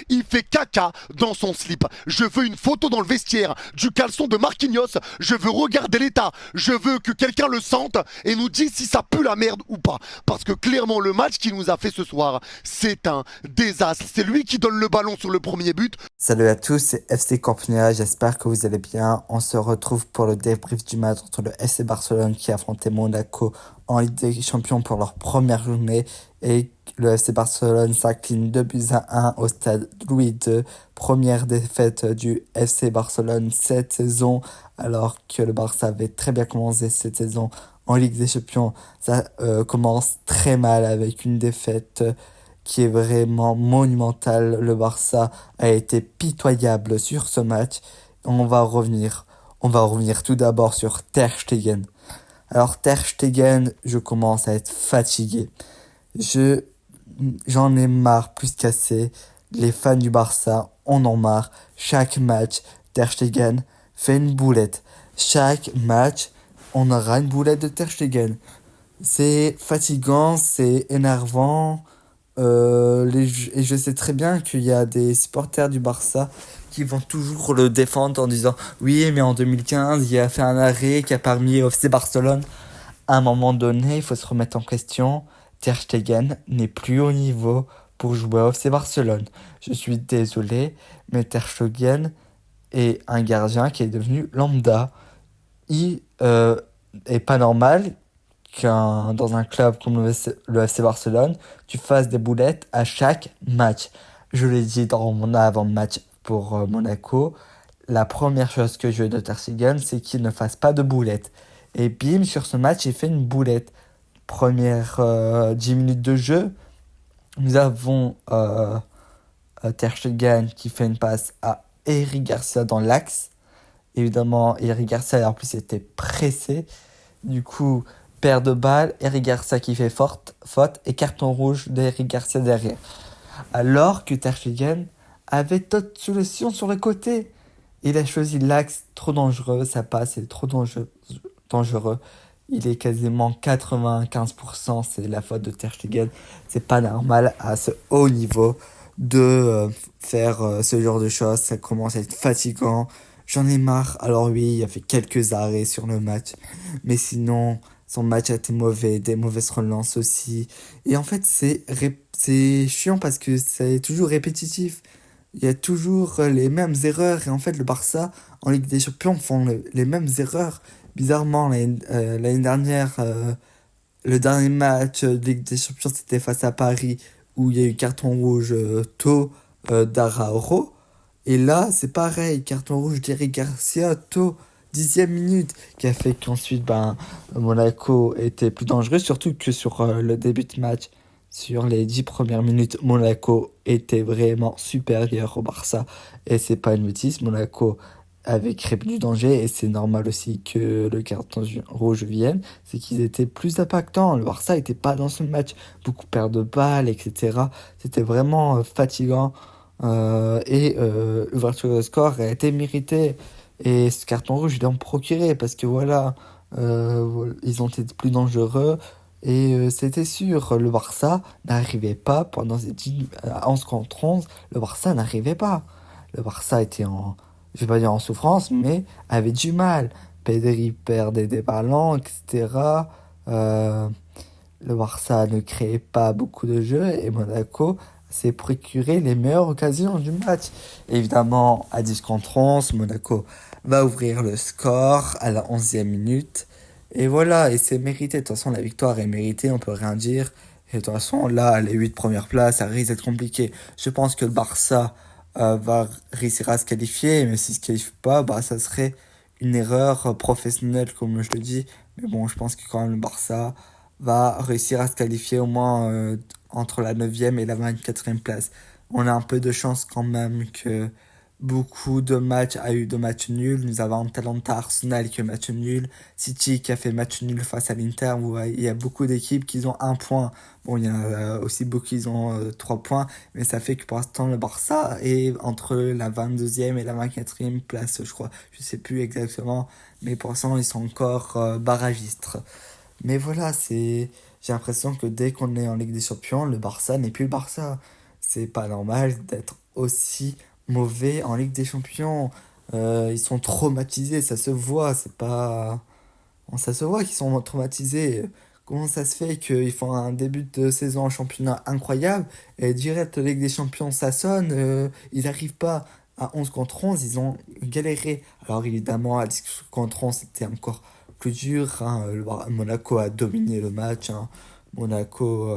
Il fait caca dans son slip. Je veux une photo dans le vestiaire du caleçon de Marquinhos. Je veux regarder l'état. Je veux que quelqu'un le sente et nous dise si ça pue la merde ou pas. Parce que clairement, le match qu'il nous a fait ce soir, c'est un désastre. C'est lui qui donne le ballon sur le premier but. Salut à tous, c'est FC Corpinia, j'espère que vous allez bien. On se retrouve pour le débrief du match entre le FC Barcelone qui affrontait Monaco en Ligue des Champions pour leur première journée et le FC Barcelone s'incline 2-1 au stade Louis II. Première défaite du FC Barcelone cette saison alors que le Barça avait très bien commencé cette saison en Ligue des Champions. Ça commence très mal avec une défaite qui est vraiment monumental. Le Barça a été pitoyable sur ce match. On va revenir tout d'abord sur Ter Stegen. Alors Ter Stegen, je commence à être fatigué. J'en ai marre plus qu'assez. Les fans du Barça en ont marre. Chaque match, Ter Stegen fait une boulette. Chaque match, on aura une boulette de Ter Stegen. C'est fatigant, c'est énervant. Et je sais très bien qu'il y a des supporters du Barça qui vont toujours le défendre en disant oui, mais en 2015, il a fait un arrêt qui a permis au FC Barcelone. À un moment donné, il faut se remettre en question. Ter Stegen n'est plus au niveau pour jouer au FC Barcelone. Je suis désolé, mais Ter Stegen est un gardien qui est devenu lambda. Il est pas normal dans un club comme le FC Barcelone, tu fasses des boulettes à chaque match. Je l'ai dit dans mon avant-match pour Monaco, la première chose que je veux de Ter Stegen, c'est qu'il ne fasse pas de boulettes. Et bim, sur ce match, il fait une boulette. Première 10 minutes de jeu, nous avons Ter Stegen qui fait une passe à Eric Garcia dans l'axe. Évidemment, Eric Garcia en plus était pressé. Du coup, paire de balles, Eric Garcia qui fait faute et carton rouge d'Eric Garcia derrière. Alors que Ter Stegen avait d'autres solutions sur le côté. Il a choisi l'axe trop dangereux, sa passe est trop dangereux. Il est quasiment 95%, c'est la faute de Ter Stegen. C'est pas normal à ce haut niveau de faire ce genre de choses. Ça commence à être fatigant. J'en ai marre. Alors oui, il a fait quelques arrêts sur le match. Mais sinon, son match a été mauvais. Des mauvaises relances aussi. Et en fait, c'est chiant parce que c'est toujours répétitif. Il y a toujours les mêmes erreurs. Et en fait, le Barça, en Ligue des Champions, font les mêmes erreurs. Bizarrement, l'année dernière, le dernier match de Ligue des Champions, c'était face à Paris, où il y a eu carton rouge tôt d'Araujo. Et là, c'est pareil, carton rouge d'Eric Garcia tôt, 10e minute, qui a fait qu'ensuite, Monaco était plus dangereux, surtout que sur le début de match. Sur les 10 premières minutes, Monaco était vraiment supérieur au Barça. Et c'est pas une bêtise, Monaco avait créé du danger et c'est normal aussi que le carton rouge vienne. C'est qu'ils étaient plus impactants. Le Barça était pas dans ce match. Beaucoup perdent de balles, etc. C'était vraiment fatigant. L'ouverture de score a été méritée. Et ce carton rouge, ils l'ont procuré parce que voilà, ils ont été plus dangereux. Et c'était sûr, le Barça n'arrivait pas pendant ces 11 contre 11, le Barça n'arrivait pas. Le Barça était je vais pas dire en souffrance, mais avait du mal. Pedri perdait des ballons, etc. Euh, le Barça ne créait pas beaucoup de jeux et Monaco s'est procuré les meilleures occasions du match. Évidemment, à 10 contre 11, Monaco va ouvrir le score à la 11e minute. Et voilà, et c'est mérité. De toute façon, la victoire est méritée, on peut rien dire. Et de toute façon, là, les 8 premières places, ça risque d'être compliqué. Je pense que le Barça va réussir à se qualifier, mais s'il se qualifie pas, ça serait une erreur professionnelle, comme je le dis. Mais bon, je pense que quand même le Barça va réussir à se qualifier au moins entre la 9e et la 24e place. On a un peu de chance quand même que beaucoup de matchs a eu de matchs nuls. Nous avons Atalanta Arsenal qui a match nul, City qui a fait match nul face à l'Inter. Il y a beaucoup d'équipes qui ont un point. Bon, il y en a aussi beaucoup qui ont 3 points, mais ça fait que pour l'instant le Barça est entre la 22e et la 24e place, je crois. Je sais plus exactement, mais pour l'instant ils sont encore barragistes. Mais voilà, j'ai l'impression que dès qu'on est en Ligue des Champions, le Barça n'est plus le Barça. c'est pas normal d'être aussi mauvais en Ligue des Champions. Ils sont traumatisés, ça se voit, c'est pas... Ça se voit qu'ils sont traumatisés. Comment ça se fait qu'ils font un début de saison en championnat incroyable et direct Ligue des Champions ça sonne, ils n'arrivent pas à 11 contre 11, ils ont galéré. Alors évidemment à 10 contre 11 c'était encore plus dur, hein. Monaco a dominé le match, hein. Monaco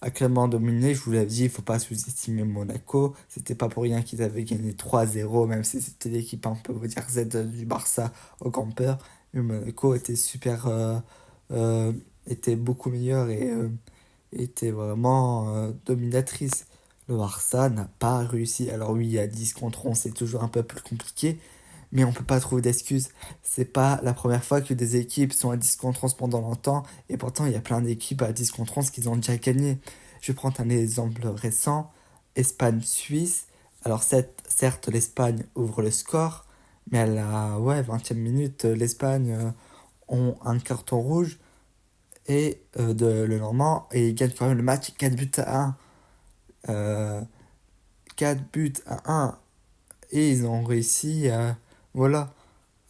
a clairement dominé, je vous l'avais dit, il faut pas sous-estimer Monaco. C'était pas pour rien qu'ils avaient gagné 3-0, même si c'était l'équipe un peu, on va dire, Z du Barça au campeur. Mais Monaco était super, euh, était beaucoup meilleure et était vraiment dominatrice. Le Barça n'a pas réussi. Alors oui, à 10 contre 11, c'est toujours un peu plus compliqué, mais on peut pas trouver d'excuses. C'est pas la première fois que des équipes sont à 10 contre 11 pendant longtemps, et pourtant il y a plein d'équipes à 10 contre 11 qui ont déjà gagné. Je vais prendre un exemple récent, Espagne-Suisse. Alors certes, l'Espagne ouvre le score, mais à la ouais, 20e minute, l'Espagne ont un carton rouge et le lendemain, et ils gagnent quand même le match 4 buts à 1. 4 buts à 1, et ils ont réussi à, voilà,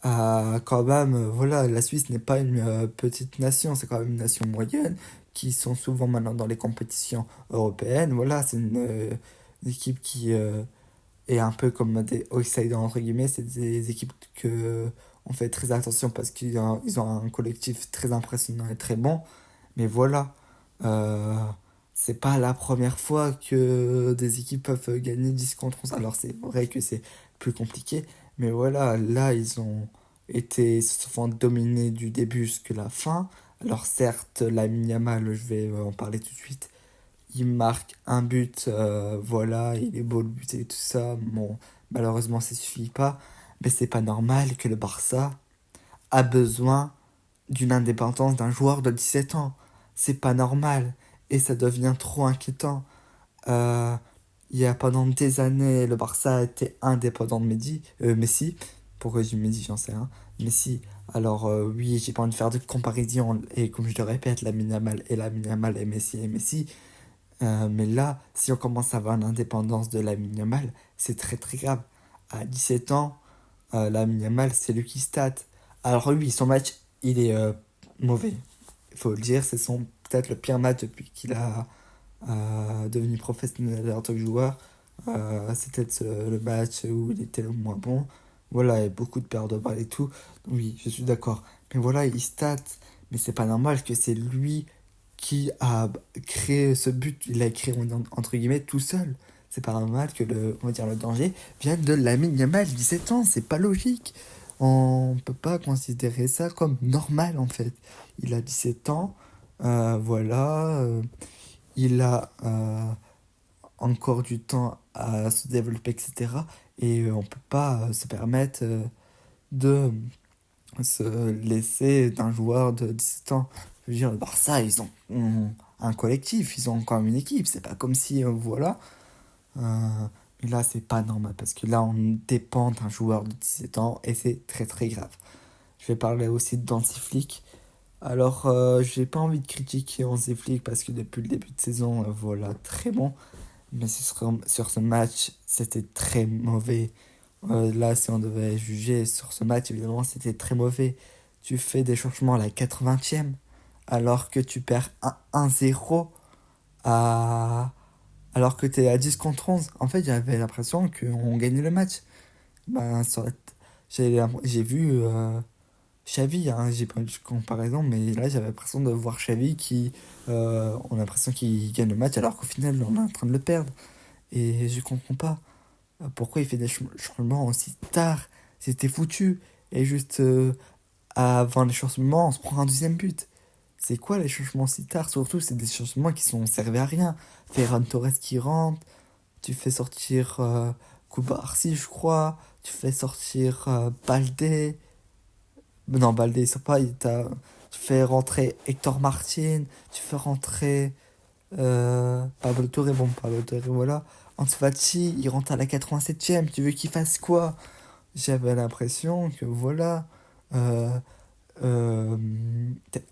quand même, voilà, la Suisse n'est pas une petite nation, c'est quand même une nation moyenne qui sont souvent maintenant dans les compétitions européennes. Voilà, c'est une équipe qui est un peu comme des outsiders entre guillemets. C'est des équipes que on fait très attention parce qu'ils ont un collectif très impressionnant et très bon. Mais voilà, euh, c'est pas la première fois que des équipes peuvent gagner 10 contre 11. Alors c'est vrai que c'est plus compliqué, mais voilà, là ils ont été souvent dominés du début jusqu'à la fin. Alors certes, la Yamal, je vais en parler tout de suite, il marque un but, voilà, il est beau le but et tout ça. Bon, malheureusement ça suffit pas, mais c'est pas normal que le Barça a besoin d'une indépendance d'un joueur de 17 ans. C'est pas normal. Et ça devient trop inquiétant. Euh, il y a pendant des années, le Barça a été indépendant de Messi. Pourquoi je dis Messi, j'en sais rien. Messi. Alors oui, j'ai pas envie de faire de comparaison. Et comme je le répète, la Yamal et Messi et Messi. Mais là, si on commence à avoir l'indépendance de la Yamal, c'est très très grave. À 17 ans, la Yamal, c'est lui qui stat. Alors oui, son match, il est mauvais. Il faut le dire, c'est son peut-être le pire match depuis qu'il a devenu professionnel en tant que joueur. C'était le match où il était le moins bon. Voilà, et beaucoup de pertes de balles et tout. Donc oui, je suis d'accord. Mais voilà, il stat. Mais c'est pas normal que c'est lui qui a créé ce but. Il l'a créé entre guillemets tout seul. C'est pas normal que on va dire, le danger vienne de Lamine Yamal, 17 ans. C'est pas logique. On peut pas considérer ça comme normal en fait. Il a 17 ans. Voilà. Il a encore du temps à se développer, etc. Et on peut pas se permettre de se laisser d'un joueur de 17 ans. Je veux dire, le Barça, ont un collectif, ils ont quand même une équipe. C'est pas comme si, voilà. Euh, mais là, c'est pas normal parce que là, on dépend d'un joueur de 17 ans et c'est très très grave. Je vais parler aussi de Hansi Flick. Alors, j'ai pas envie de critiquer Hansi Flick parce que depuis le début de saison, voilà, très bon. Mais sur ce match, c'était très mauvais. Là, si on devait juger sur ce match, évidemment, c'était très mauvais. Tu fais des changements à la 80e, alors que tu perds 1-0 à... alors que tu es à 10 contre 11. En fait, j'avais l'impression qu'on gagnait le match. Ben, j'ai vu Xavi, hein, j'ai pas eu de comparaison, mais là, j'avais l'impression de voir Xavi qui... on a l'impression qu'il gagne le match, alors qu'au final, on est en train de le perdre. Et je comprends pas. Pourquoi il fait des changements aussi tard? C'était foutu. Et juste avant les changements, on se prend un deuxième but. C'est quoi les changements si tard? Surtout, c'est des changements qui sont servis à rien. Ferran Torres qui rentre, tu fais sortir Koubarsi, je crois, tu fais sortir Baldé. Non, Baldé, il sort pas, tu fais rentrer Hector Martin, tu fais rentrer Pablo Torre, bon, Pablo Torre, voilà. Ansu Fati, il rentre à la 87e, tu veux qu'il fasse quoi? J'avais l'impression que voilà, euh,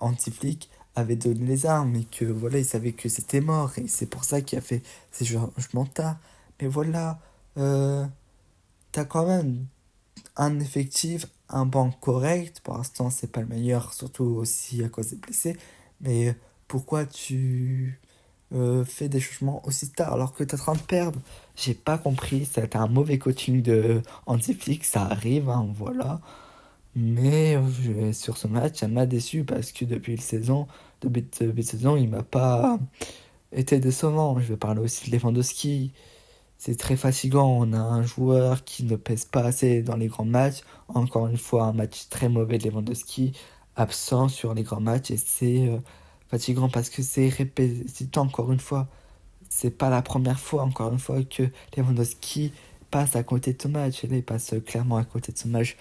Hansi Flick avait donné les armes et que voilà, il savait que c'était mort et c'est pour ça qu'il a fait ces changements tard. Mais voilà, euh, t'as quand même un effectif, un banc correct. Pour l'instant, c'est pas le meilleur, surtout aussi à cause des blessés. Mais pourquoi tu fais des changements aussi tard alors que t'es en train de perdre? J'ai pas compris. C'était un mauvais coaching de Hansi Flick, ça arrive, hein, voilà. Mais sur ce match, ça m'a déçu parce que depuis la saison, il m'a pas été décevant. Je vais parler aussi de Lewandowski. C'est très fatigant. On a un joueur qui ne pèse pas assez dans les grands matchs. Encore une fois, un match très mauvais de Lewandowski, absent sur les grands matchs. Et c'est fatigant parce que c'est répétitif encore une fois. C'est pas la première fois, encore une fois, que Lewandowski passe à côté de ce match. Et là, il passe clairement à côté de ce match.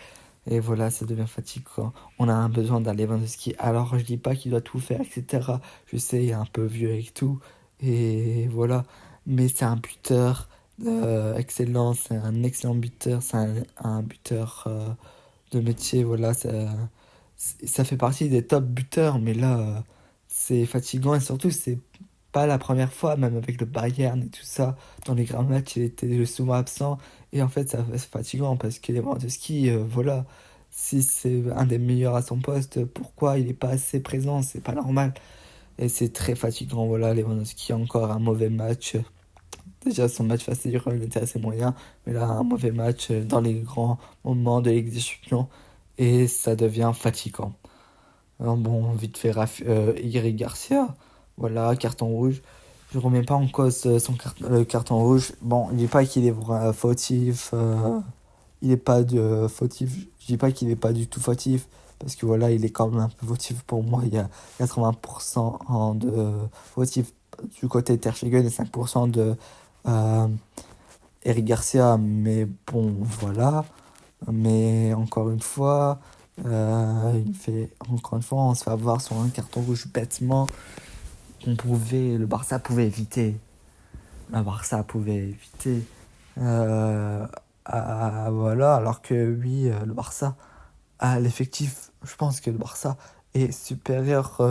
Et voilà, ça devient fatigant. On a un besoin d'un Lewandowski. Alors, je dis pas qu'il doit tout faire, etc. Je sais, il est un peu vieux et tout. Et voilà. Mais c'est un buteur excellent. C'est un excellent buteur. C'est un buteur de métier. Voilà, ça fait partie des top buteurs. Mais là, c'est fatigant. Et surtout, c'est pas la première fois, même avec le Bayern et tout ça. Dans les grands matchs, il était souvent absent. Et en fait, c'est fatigant parce que Lewandowski, voilà, si c'est un des meilleurs à son poste, pourquoi il n'est pas assez présent? C'est pas normal. Et c'est très fatigant, voilà, Lewandowski, encore un mauvais match. Déjà, son match face à l'Iran, il était assez moyen, mais là, un mauvais match dans les grands moments de Ligue des Champions. Et ça devient fatigant. Alors bon, vite fait, Eric Garcia, voilà, carton rouge. Je remets pas en cause le carton rouge. Bon, je dis pas qu'il est fautif, il est pas fautif. Je dis pas qu'il est pas du tout fautif, parce que voilà, il est quand même un peu fautif pour moi. Il y a 80% de fautif du côté de Ter Stegen et 5% de euh, Eric Garcia. Mais bon, voilà. Mais encore une fois, encore une fois, on se fait avoir sur un carton rouge bêtement le Barça pouvait éviter. Le Barça pouvait éviter. Euh, voilà, alors que oui, le Barça a l'effectif. Je pense que le Barça est supérieur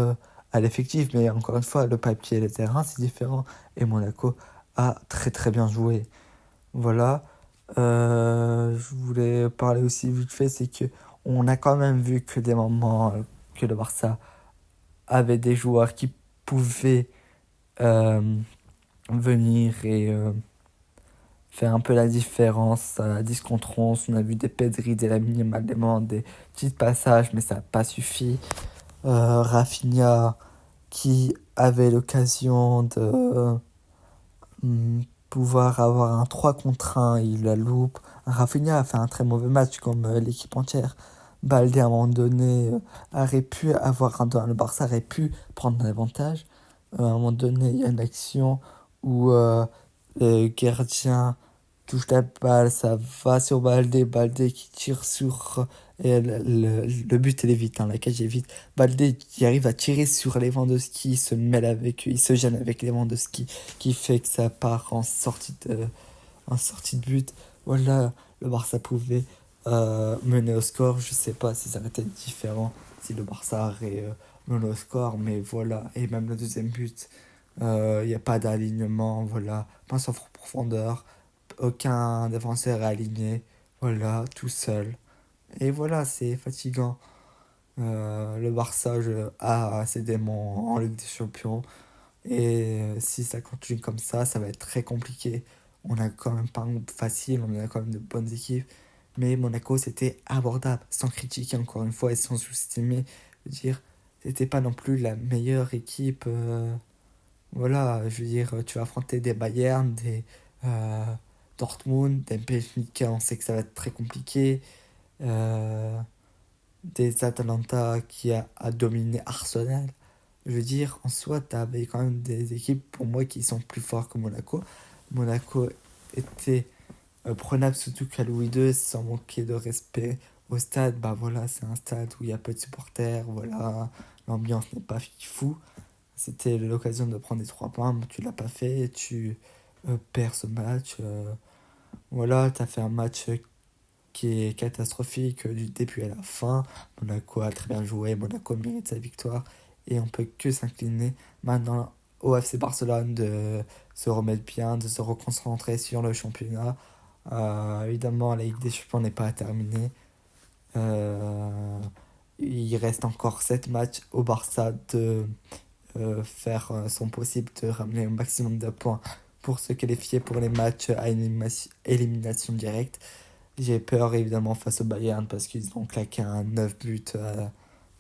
à l'effectif, mais encore une fois, le papier et le terrain, c'est différent. Et Monaco a très très bien joué. Voilà. Je voulais parler aussi vite fait, c'est que on a quand même vu que des moments que le Barça avait des joueurs qui pouvaient euh, venir et faire un peu la différence à la 10 contre 11. On a vu des Pedri, des Lamine Yamal, des petits passages, mais ça n'a pas suffi. Rafinha qui avait l'occasion de pouvoir avoir un 3 contre 1, il la loupe. Rafinha a fait un très mauvais match comme l'équipe entière. Baldé à un moment donné aurait pu avoir le Barça aurait pu prendre l'avantage. À un moment donné, il y a une action où le gardien touche la balle, ça va sur Baldé, Baldé qui tire sur le but, il est vite, hein, la cage est vite. Baldé qui arrive à tirer sur Lewandowski, il se mêle avec eux, il se gêne avec Lewandowski, qui fait que ça part en sortie de but. Voilà, le Barça pouvait mener au score. Je sais pas si ça aurait été différent si le Barça aurait mené au score, mais voilà. Et même le deuxième but, il n'y a pas d'alignement, voilà. Pas sans profondeur, aucun défenseur est aligné, voilà, tout seul. Et voilà, c'est fatigant. Le Barça a ses démons en Ligue des Champions. Et si ça continue comme ça va être très compliqué. On a quand même pas un groupe facile, on a quand même de bonnes équipes. Mais Monaco, c'était abordable, sans critiquer encore une fois et sans sous-estimer. Je veux dire, c'était pas non plus la meilleure équipe. Voilà, je veux dire, tu vas affronter des Bayern, des euh, Dortmund, des Benfica, on sait que ça va être très compliqué. Euh, des Atalanta a dominé Arsenal. Je veux dire, en soi, tu avais quand même des équipes pour moi qui sont plus fortes que Monaco. Monaco était prenable, surtout qu'à Louis II, sans manquer de respect au stade. Bah voilà, c'est un stade où il y a peu de supporters, voilà, l'ambiance n'est pas fou. C'était l'occasion de prendre des 3 points, mais tu l'as pas fait, tu perds ce match. Voilà, tu as fait un match qui est catastrophique du début à la fin. Monaco a très bien joué, Monaco mérite sa victoire. et on peut que s'incliner maintenant au FC Barcelone de se remettre bien, de se reconcentrer sur le championnat. Évidemment, la Ligue des Champions n'est pas terminée. Il reste encore 7 matchs au Barça de faire son possible de ramener un maximum de points pour se qualifier pour les matchs à élimination directe. J'ai peur évidemment face au Bayern parce qu'ils ont claqué un 9 buts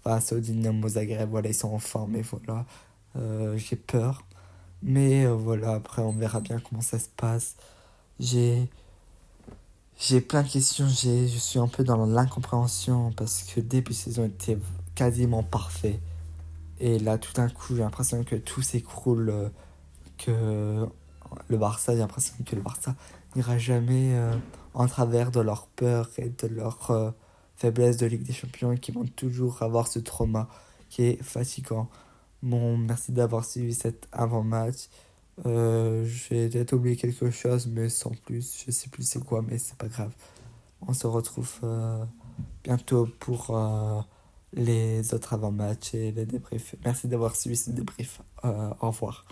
face au Dynamo Zagreb. Voilà, ils sont en forme et voilà. J'ai peur. Mais voilà, après on verra bien comment ça se passe. J'ai j'ai plein de questions, je suis un peu dans l'incompréhension parce que le début de saison était quasiment parfait. Et là, tout d'un coup, j'ai l'impression que tout s'écroule, que j'ai l'impression que le Barça n'ira jamais en travers de leur peur et de leur faiblesse de Ligue des Champions et qui vont toujours avoir ce trauma qui est fatigant. Bon, merci d'avoir suivi cet avant-match. J'ai peut-être oublié quelque chose, mais sans plus. Je sais plus c'est quoi, mais c'est pas grave. On se retrouve bientôt pour les autres avant-matchs et les débriefs. Merci d'avoir suivi ce débrief. Au revoir.